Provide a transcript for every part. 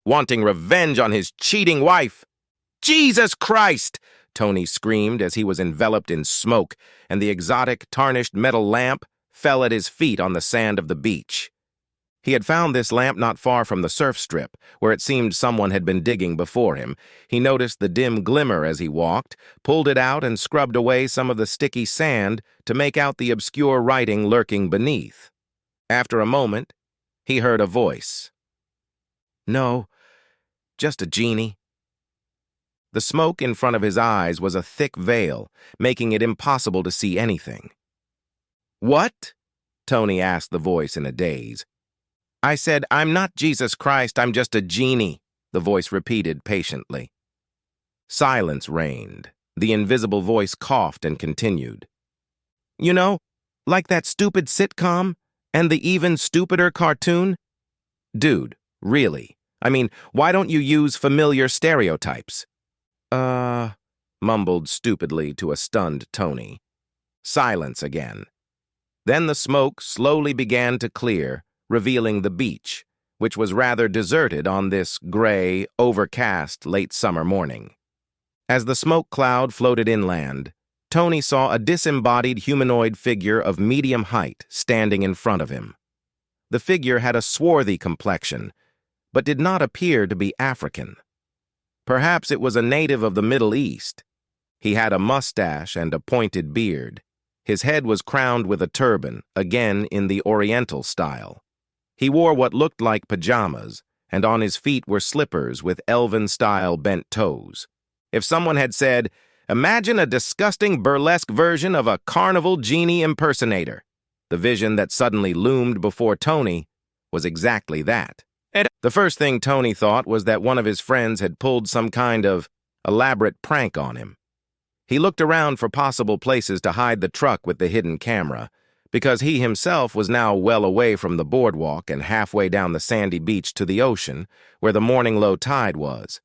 wanting revenge on his cheating wife. "Jesus Christ!" Tony screamed as he was enveloped in smoke, and the exotic, tarnished metal lamp fell at his feet on the sand of the beach. He had found this lamp not far from the surf strip, where it seemed someone had been digging before him. He noticed the dim glimmer as he walked, pulled it out, and scrubbed away some of the sticky sand to make out the obscure writing lurking beneath. After a moment, he heard a voice. "No, just a genie." The smoke in front of his eyes was a thick veil, making it impossible to see anything. "What?" Tony asked the voice in a daze. "I said, I'm not Jesus Christ, I'm just a genie," the voice repeated patiently. Silence reigned. The invisible voice coughed and continued. "You know, like that stupid sitcom and the even stupider cartoon? Dude, really? I mean, why don't you use familiar stereotypes?" Mumbled stupidly to a stunned Tony. Silence again. Then the smoke slowly began to clear, revealing the beach, which was rather deserted on this gray, overcast late summer morning. As the smoke cloud floated inland, Tony saw a disembodied humanoid figure of medium height standing in front of him. The figure had a swarthy complexion, but did not appear to be African. Perhaps it was a native of the Middle East. He had a mustache and a pointed beard. His head was crowned with a turban, again in the Oriental style. He wore what looked like pajamas, and on his feet were slippers with elven-style bent toes. If someone had said, "Imagine a disgusting burlesque version of a carnival genie impersonator," the vision that suddenly loomed before Tony was exactly that. The first thing Tony thought was that one of his friends had pulled some kind of elaborate prank on him. He looked around for possible places to hide the truck with the hidden camera, because he himself was now well away from the boardwalk and halfway down the sandy beach to the ocean, where the morning low tide was.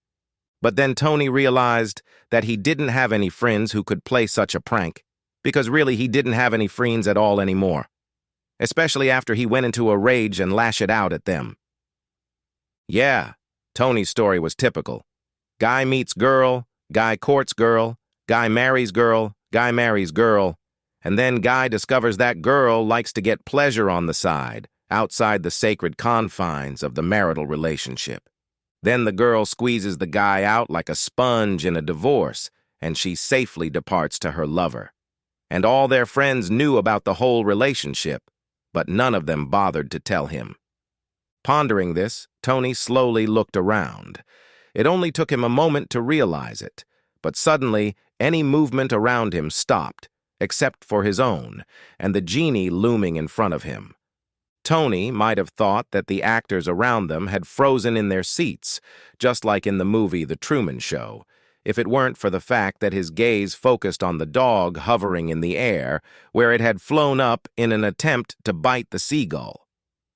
But then Tony realized that he didn't have any friends who could play such a prank, because really he didn't have any friends at all anymore, especially after he went into a rage and lashed it out at them. Yeah, Tony's story was typical. Guy meets girl, guy courts girl, guy marries girl, guy marries girl, and then guy discovers that girl likes to get pleasure on the side, outside the sacred confines of the marital relationship. Then the girl squeezes the guy out like a sponge in a divorce, and she safely departs to her lover. And all their friends knew about the whole relationship, but none of them bothered to tell him. Pondering this, Tony slowly looked around. It only took him a moment to realize it, but suddenly any movement around him stopped, except for his own, and the genie looming in front of him. Tony might have thought that the actors around them had frozen in their seats, just like in the movie The Truman Show, if it weren't for the fact that his gaze focused on the dog hovering in the air, where it had flown up in an attempt to bite the seagull,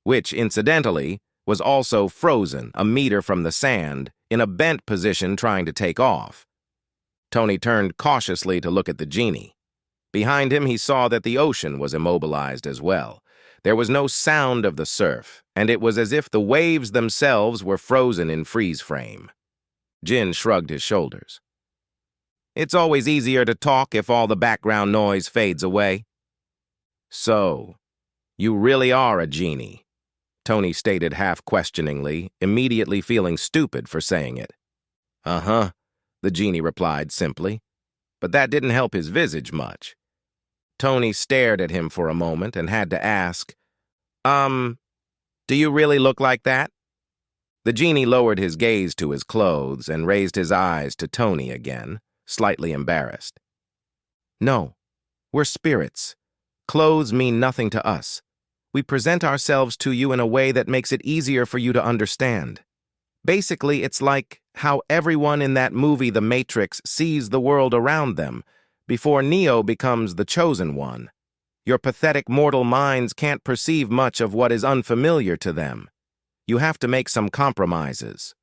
which, incidentally, was also frozen a meter from the sand, in a bent position trying to take off. Tony turned cautiously to look at the genie. Behind him, he saw that the ocean was immobilized as well. There was no sound of the surf, and it was as if the waves themselves were frozen in freeze frame. Jin shrugged his shoulders. "It's always easier to talk if all the background noise fades away." "So, you really are a genie," Tony stated half-questioningly, immediately feeling stupid for saying it. "Uh-huh," the genie replied simply, but that didn't help his visage much. Tony stared at him for a moment and had to ask, do you really look like that?" The genie lowered his gaze to his clothes and raised his eyes to Tony again, slightly embarrassed. "No, we're spirits. Clothes mean nothing to us. We present ourselves to you in a way that makes it easier for you to understand. Basically, it's like how everyone in that movie The Matrix sees the world around them before Neo becomes the chosen one. Your pathetic mortal minds can't perceive much of what is unfamiliar to them. You have to make some compromises."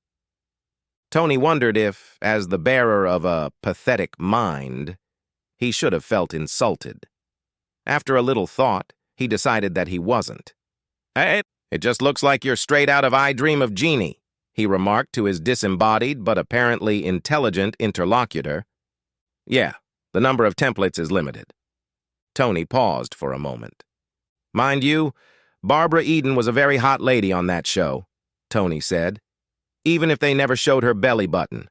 Tony wondered if, as the bearer of a pathetic mind, he should have felt insulted. After a little thought, he decided that he wasn't. "Hey, it just looks like you're straight out of I Dream of Genie," he remarked to his disembodied but apparently intelligent interlocutor. Yeah, the number of templates is limited. Tony paused for a moment. Mind you, Barbara Eden was a very hot lady on that show, Tony said, even if they never showed her belly button.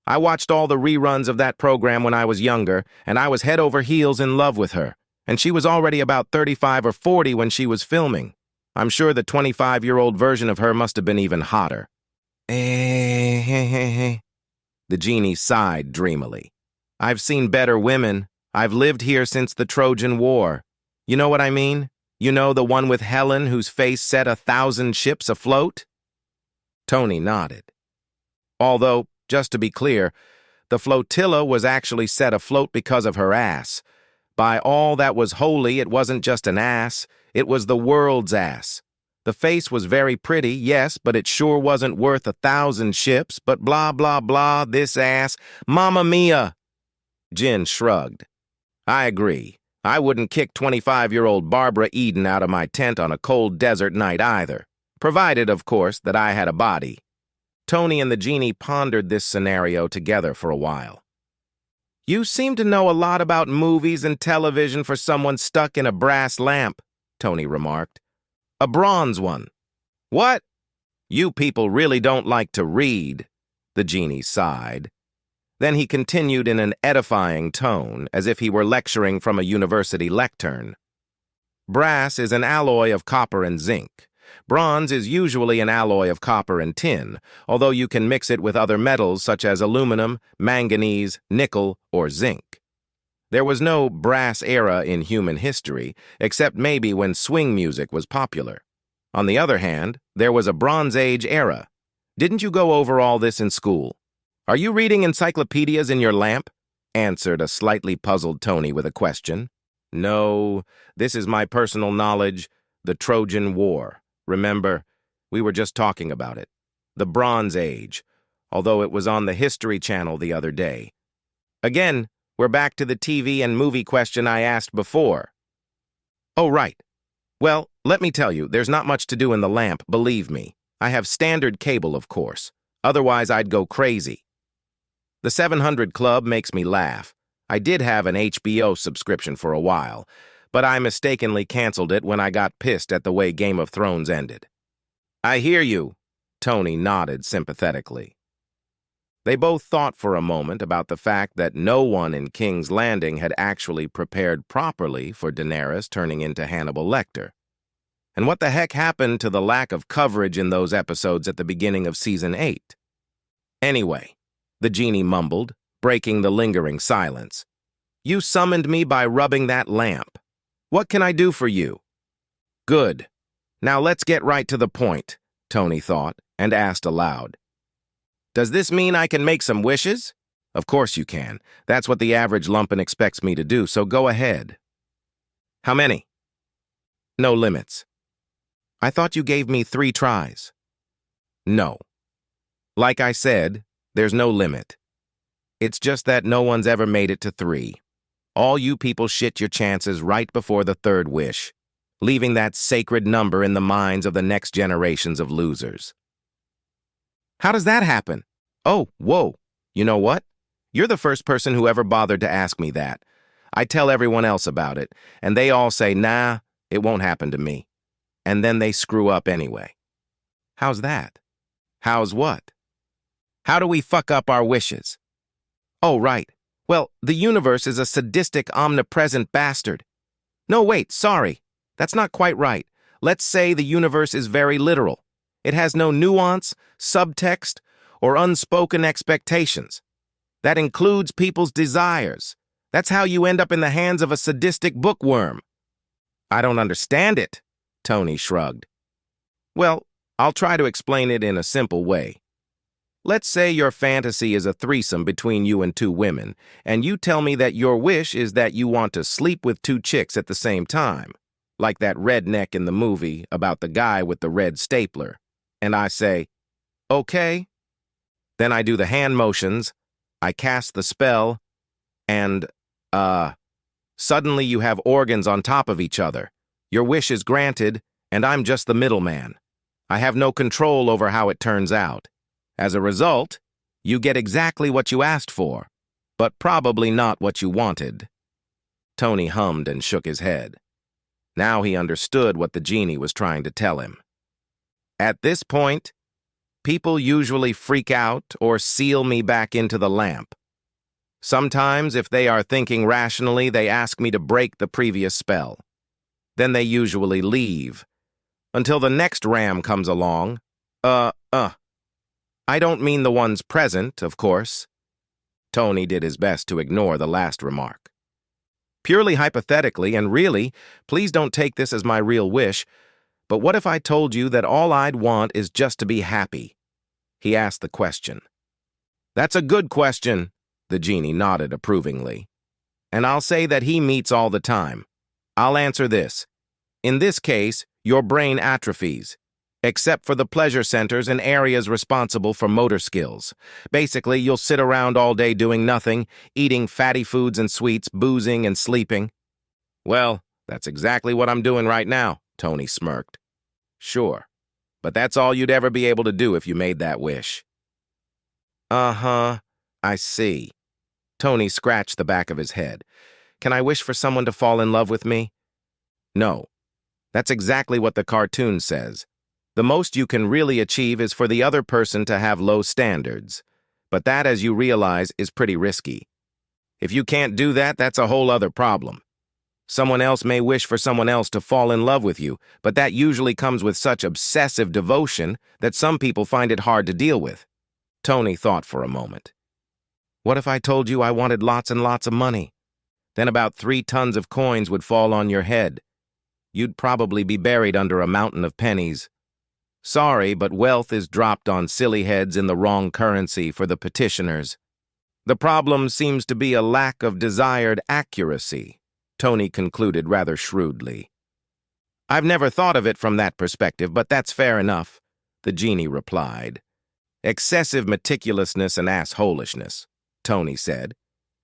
I watched all the reruns of that program when I was younger, and I was head over heels in love with her, and she was already about 35 or 40 when she was filming. I'm sure the 25-year-old version of her must have been even hotter. The genie sighed dreamily. I've seen better women. I've lived here since the Trojan War. You know what I mean? You know, the one with Helen whose face set 1,000 ships afloat? Tony nodded. Although, just to be clear, the flotilla was actually set afloat because of her ass. By all that was holy, it wasn't just an ass, it was the world's ass. The face was very pretty, yes, but it sure wasn't worth 1,000 ships, but blah, blah, blah, this ass. Mamma mia! Jin shrugged. I agree. I wouldn't kick 25-year-old Barbara Eden out of my tent on a cold desert night either, provided, of course, that I had a body. Tony and the genie pondered this scenario together for a while. You seem to know a lot about movies and television for someone stuck in a brass lamp, Tony remarked. A bronze one. What? You people really don't like to read, the genie sighed. Then he continued in an edifying tone, as if he were lecturing from a university lectern. Brass is an alloy of copper and zinc. Bronze is usually an alloy of copper and tin, although you can mix it with other metals such as aluminum, manganese, nickel, or zinc. There was no brass era in human history, except maybe when swing music was popular. On the other hand, there was a Bronze Age era. Didn't you go over all this in school? Are you reading encyclopedias in your lamp? Answered a slightly puzzled Tony with a question. No, this is my personal knowledge, the Trojan War. Remember, we were just talking about it. The Bronze Age, although it was on the History Channel the other day. Again, we're back to the TV and movie question I asked before. Oh, right. Well, let me tell you, there's not much to do in the lamp, believe me. I have standard cable, of course. Otherwise, I'd go crazy. The 700 Club makes me laugh. I did have an HBO subscription for a while, but I mistakenly canceled it when I got pissed at the way Game of Thrones ended. I hear you, Tony nodded sympathetically. They both thought for a moment about the fact that no one in King's Landing had actually prepared properly for Daenerys turning into Hannibal Lecter. And what the heck happened to the lack of coverage in those episodes at the beginning of Season 8? Anyway, the genie mumbled, breaking the lingering silence. You summoned me by rubbing that lamp. What can I do for you? Good. Now let's get right to the point, Tony thought, and asked aloud. Does this mean I can make some wishes? Of course you can. That's what the average lumpen expects me to do, so go ahead. How many? No limits. I thought you gave me 3 tries. No. Like I said, there's no limit. It's just that no one's ever made it to 3. All you people shit your chances right before the 3rd wish, leaving that sacred number in the minds of the next generations of losers. How does that happen? Oh, whoa. You know what? You're the first person who ever bothered to ask me that. I tell everyone else about it, and they all say, nah, it won't happen to me. And then they screw up anyway. How's that? How's what? How do we fuck up our wishes? Oh, right. Well, the universe is a sadistic, omnipresent bastard. No, wait, sorry. That's not quite right. Let's say the universe is very literal. It has no nuance, subtext, or unspoken expectations. That includes people's desires. That's how you end up in the hands of a sadistic bookworm. I don't understand it, Tony shrugged. Well, I'll try to explain it in a simple way. Let's say your fantasy is a threesome between you and 2 women, and you tell me that your wish is that you want to sleep with 2 chicks at the same time, like that redneck in the movie about the guy with the red stapler. And I say, okay. Then I do the hand motions, I cast the spell, and, suddenly you have organs on top of each other. Your wish is granted, and I'm just the middleman. I have no control over how it turns out. As a result, you get exactly what you asked for, but probably not what you wanted. Tony hummed and shook his head. Now he understood what the genie was trying to tell him. At this point, people usually freak out or seal me back into the lamp. Sometimes, if they are thinking rationally, they ask me to break the previous spell. Then they usually leave, until the next ram comes along. I don't mean the ones present, of course. Tony did his best to ignore the last remark. Purely hypothetically, and really, please don't take this as my real wish, but what if I told you that all I'd want is just to be happy? He asked the question. That's a good question, the genie nodded approvingly. And I'll say that he meets all the time. I'll answer this. In this case, your brain atrophies, except for the pleasure centers and areas responsible for motor skills. Basically, you'll sit around all day doing nothing, eating fatty foods and sweets, boozing and sleeping. Well, that's exactly what I'm doing right now, Tony smirked. Sure, but that's all you'd ever be able to do if you made that wish. Uh-huh, I see. Tony scratched the back of his head. Can I wish for someone to fall in love with me? No. That's exactly what the cartoon says. The most you can really achieve is for the other person to have low standards. But that, as you realize, is pretty risky. If you can't do that, that's a whole other problem. Someone else may wish for someone else to fall in love with you, but that usually comes with such obsessive devotion that some people find it hard to deal with. Tony thought for a moment. What if I told you I wanted lots and lots of money? Then about 3 tons of coins would fall on your head. You'd probably be buried under a mountain of pennies. Sorry, but wealth is dropped on silly heads in the wrong currency for the petitioners. The problem seems to be a lack of desired accuracy, Tony concluded rather shrewdly. I've never thought of it from that perspective, but that's fair enough, the genie replied. Excessive meticulousness and assholishness, Tony said.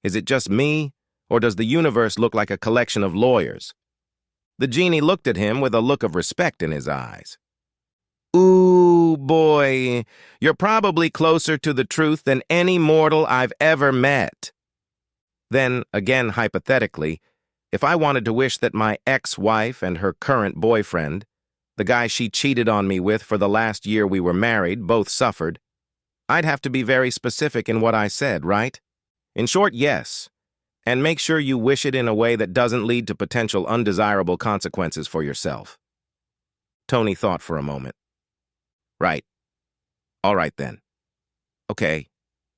Is it just me, or does the universe look like a collection of lawyers? The genie looked at him with a look of respect in his eyes. Ooh, boy, you're probably closer to the truth than any mortal I've ever met. Then, again hypothetically, if I wanted to wish that my ex-wife and her current boyfriend, the guy she cheated on me with for the last year we were married, both suffered, I'd have to be very specific in what I said, right? In short, yes. And make sure you wish it in a way that doesn't lead to potential undesirable consequences for yourself. Tony thought for a moment. Right. All right, then. Okay,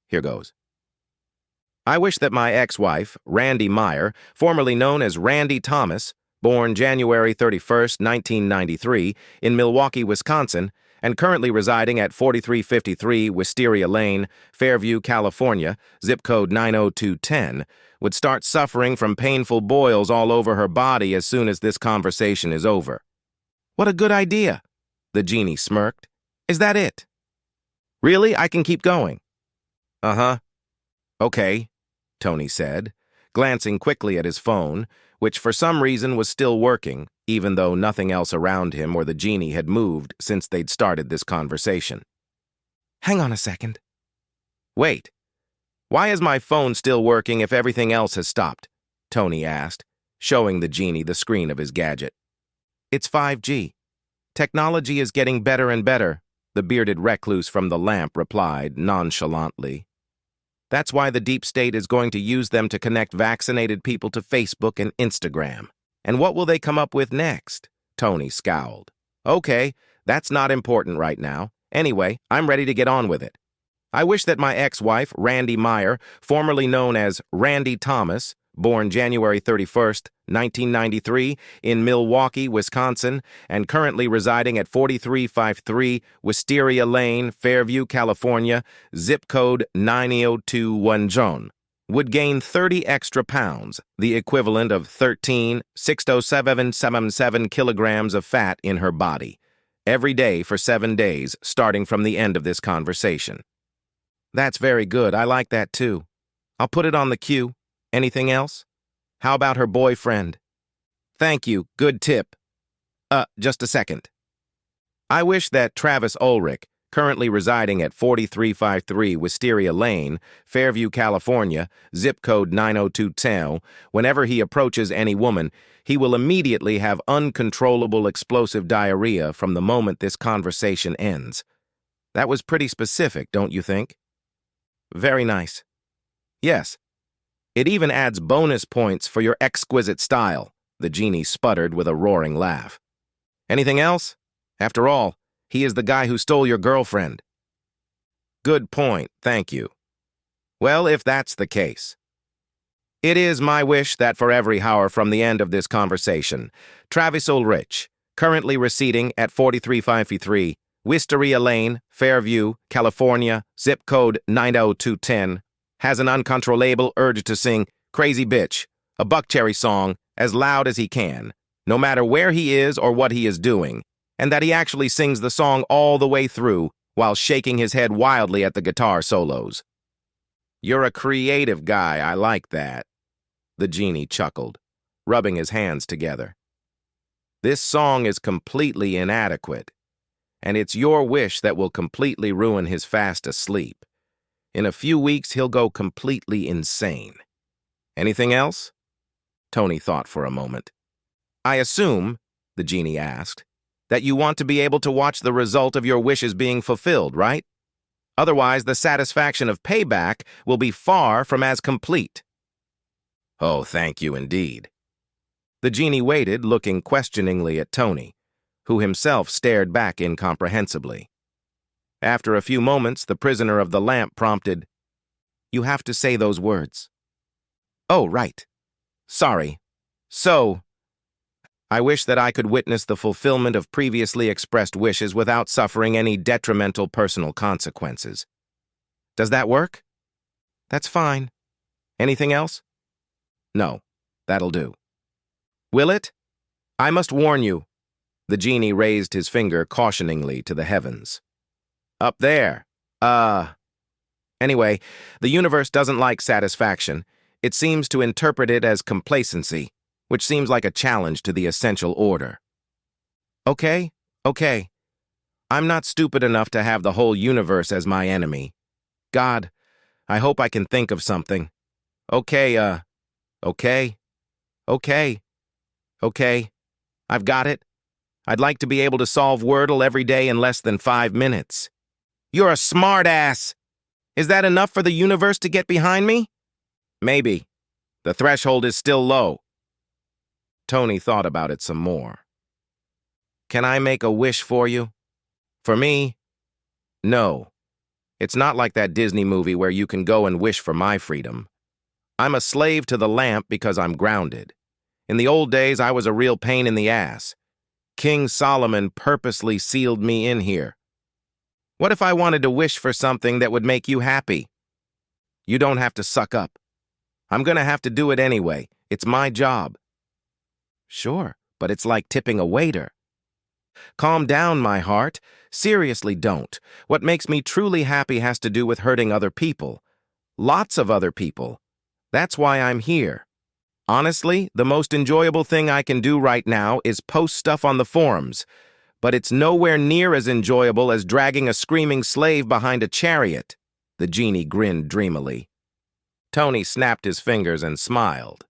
here goes. I wish that my ex-wife, Randy Meyer, formerly known as Randy Thomas, born January 31st, 1993, in Milwaukee, Wisconsin, and currently residing at 4353 Wisteria Lane, Fairview, California, zip code 90210, would start suffering from painful boils all over her body as soon as this conversation is over. What a good idea, the genie smirked. Is that it? Really? I can keep going. Uh-huh. Okay, Tony said, glancing quickly at his phone, which for some reason was still working, even though nothing else around him or the genie had moved since they'd started this conversation. Hang on a second. Wait. Why is my phone still working if everything else has stopped? Tony asked, showing the genie the screen of his gadget. It's 5G. Technology is getting better and better, the bearded recluse from the lamp replied nonchalantly. That's why the deep state is going to use them to connect vaccinated people to Facebook and Instagram. And what will they come up with next? Tony scowled. Okay, that's not important right now. Anyway, I'm ready to get on with it. I wish that my ex-wife, Randy Meyer, formerly known as Randy Thomas, born January 31st, 1993, in Milwaukee, Wisconsin, and currently residing at 4353 Wisteria Lane, Fairview, California, zip code 90210, would gain 30 extra pounds, the equivalent of 13,60777 kilograms of fat in her body, every day for 7 days, starting from the end of this conversation. That's very good. I like that too. I'll put it on the queue. Anything else? How about her boyfriend? Thank you. Good tip. Just a second. I wish that Travis Ulrich, currently residing at 4353 Wisteria Lane, Fairview, California, zip code 90210, whenever he approaches any woman, he will immediately have uncontrollable explosive diarrhea from the moment this conversation ends. That was pretty specific, don't you think? Very nice. Yes. It even adds bonus points for your exquisite style, the genie sputtered with a roaring laugh. Anything else? After all, he is the guy who stole your girlfriend. Good point, thank you. Well, if that's the case. It is my wish that for every hour from the end of this conversation, Travis Ulrich, currently residing at 4353 Wisteria Lane, Fairview, California, zip code 90210, has an uncontrollable urge to sing Crazy Bitch, a Buckcherry song, as loud as he can, no matter where he is or what he is doing, and that he actually sings the song all the way through while shaking his head wildly at the guitar solos. You're a creative guy, I like that. The genie chuckled, rubbing his hands together. This song is completely inadequate, and it's your wish that will completely ruin his fast asleep. In a few weeks, he'll go completely insane. Anything else? Tony thought for a moment. I assume, the genie asked, that you want to be able to watch the result of your wishes being fulfilled, right? Otherwise, the satisfaction of payback will be far from as complete. Oh, thank you indeed. The genie waited, looking questioningly at Tony, who himself stared back incomprehensibly. After a few moments, the prisoner of the lamp prompted, You have to say those words. Oh, right. Sorry. So, I wish that I could witness the fulfillment of previously expressed wishes without suffering any detrimental personal consequences. Does that work? That's fine. Anything else? No, that'll do. Will it? I must warn you. The genie raised his finger cautioningly to the heavens. Up there. Anyway, the universe doesn't like satisfaction. It seems to interpret it as complacency, which seems like a challenge to the essential order. Okay. I'm not stupid enough to have the whole universe as my enemy. God, I hope I can think of something. Okay. I've got it. I'd like to be able to solve Wordle every day in less than 5 minutes. You're a smartass! Is that enough for the universe to get behind me? Maybe. The threshold is still low. Tony thought about it some more. Can I make a wish for you? For me? No. It's not like that Disney movie where you can go and wish for my freedom. I'm a slave to the lamp because I'm grounded. In the old days, I was a real pain in the ass. King Solomon purposely sealed me in here. What if I wanted to wish for something that would make you happy? You don't have to suck up. I'm gonna have to do it anyway. It's my job. Sure, but it's like tipping a waiter. Calm down, my heart. Seriously, don't. What makes me truly happy has to do with hurting other people. Lots of other people. That's why I'm here. Honestly, the most enjoyable thing I can do right now is post stuff on the forums, but it's nowhere near as enjoyable as dragging a screaming slave behind a chariot. The genie grinned dreamily. Tony snapped his fingers and smiled.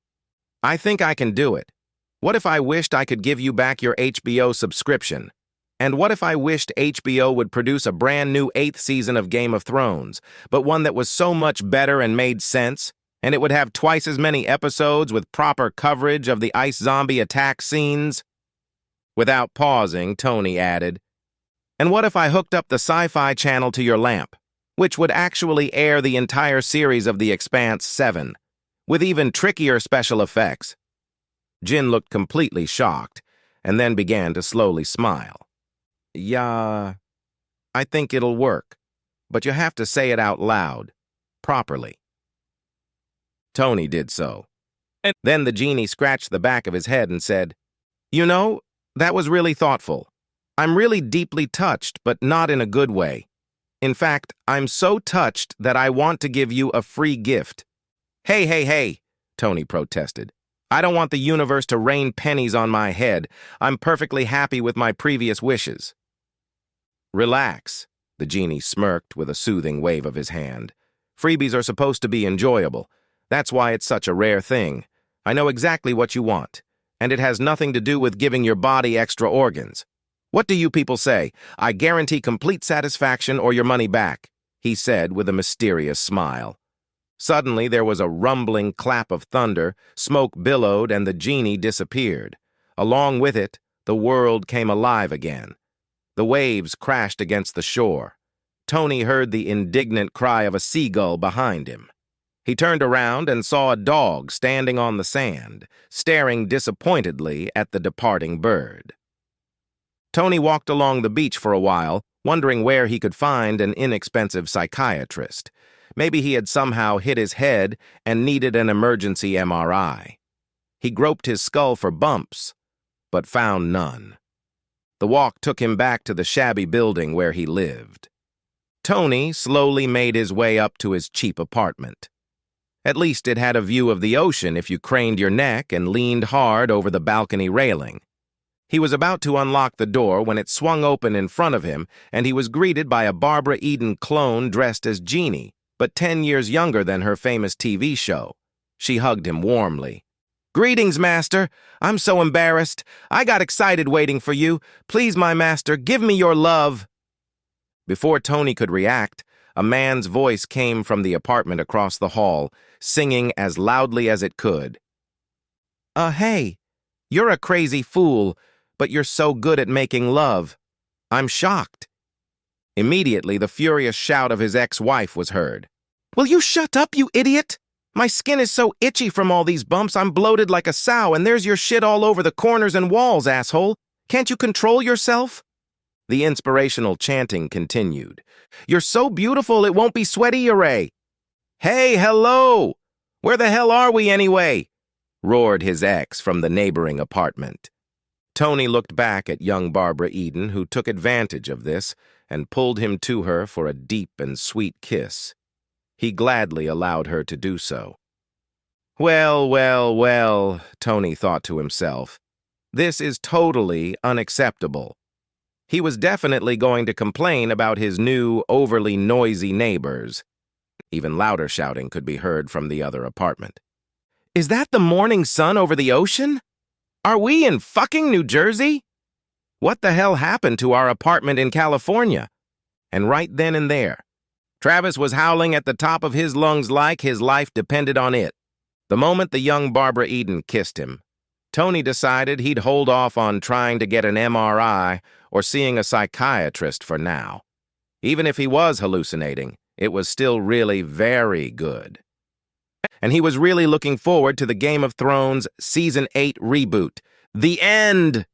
I think I can do it. What if I wished I could give you back your HBO subscription? And what if I wished HBO would produce a brand new 8th season of Game of Thrones, but one that was so much better and made sense, and it would have twice as many episodes with proper coverage of the ice zombie attack scenes? Without pausing, Tony added, And what if I hooked up the Sci-Fi Channel to your lamp, which would actually air the entire series of The Expanse 7, with even trickier special effects? Jin looked completely shocked, and then began to slowly smile. Yeah, I think it'll work, but you have to say it out loud, properly. Tony did so. And then the genie scratched the back of his head and said, You know, that was really thoughtful. I'm really deeply touched, but not in a good way. In fact, I'm so touched that I want to give you a free gift. Hey, Tony protested. I don't want the universe to rain pennies on my head. I'm perfectly happy with my previous wishes. Relax, The genie smirked with a soothing wave of his hand. Freebies are supposed to be enjoyable. That's why it's such a rare thing. I know exactly what you want, and it has nothing to do with giving your body extra organs. What do you people say? I guarantee complete satisfaction or your money back, he said with a mysterious smile. Suddenly there was a rumbling clap of thunder, smoke billowed, and the genie disappeared. Along with it, the world came alive again. The waves crashed against the shore. Tony heard the indignant cry of a seagull behind him. He turned around and saw a dog standing on the sand, staring disappointedly at the departing bird. Tony walked along the beach for a while, wondering where he could find an inexpensive psychiatrist. Maybe he had somehow hit his head and needed an emergency MRI. He groped his skull for bumps, but found none. The walk took him back to the shabby building where he lived. Tony slowly made his way up to his cheap apartment. At least it had a view of the ocean if you craned your neck and leaned hard over the balcony railing. He was about to unlock the door when it swung open in front of him, and he was greeted by a Barbara Eden clone dressed as Genie, but 10 years younger than her famous TV show. She hugged him warmly. "Greetings, Master. I'm so embarrassed. I got excited waiting for you. Please, my master, give me your love." Before Tony could react, a man's voice came from the apartment across the hall, singing as loudly as it could. Hey, you're a crazy fool, but you're so good at making love. I'm shocked." Immediately, the furious shout of his ex-wife was heard. "Will you shut up, you idiot? My skin is so itchy from all these bumps, I'm bloated like a sow, and there's your shit all over the corners and walls, asshole. Can't you control yourself?" The inspirational chanting continued. "You're so beautiful, it won't be sweaty, Ray. Hey, hello! Where the hell are we anyway?" roared his ex from the neighboring apartment. Tony looked back at young Barbara Eden, who took advantage of this and pulled him to her for a deep and sweet kiss. He gladly allowed her to do so. Well, well, well, Tony thought to himself. This is totally unacceptable. He was definitely going to complain about his new, overly noisy neighbors. Even louder shouting could be heard from the other apartment. "Is that the morning sun over the ocean? Are we in fucking New Jersey? What the hell happened to our apartment in California?" And right then and there, Travis was howling at the top of his lungs like his life depended on it. The moment the young Barbara Eden kissed him, Tony decided he'd hold off on trying to get an MRI or seeing a psychiatrist for now. Even if he was hallucinating, it was still really very good. And he was really looking forward to the Game of Thrones Season 8 reboot. The end!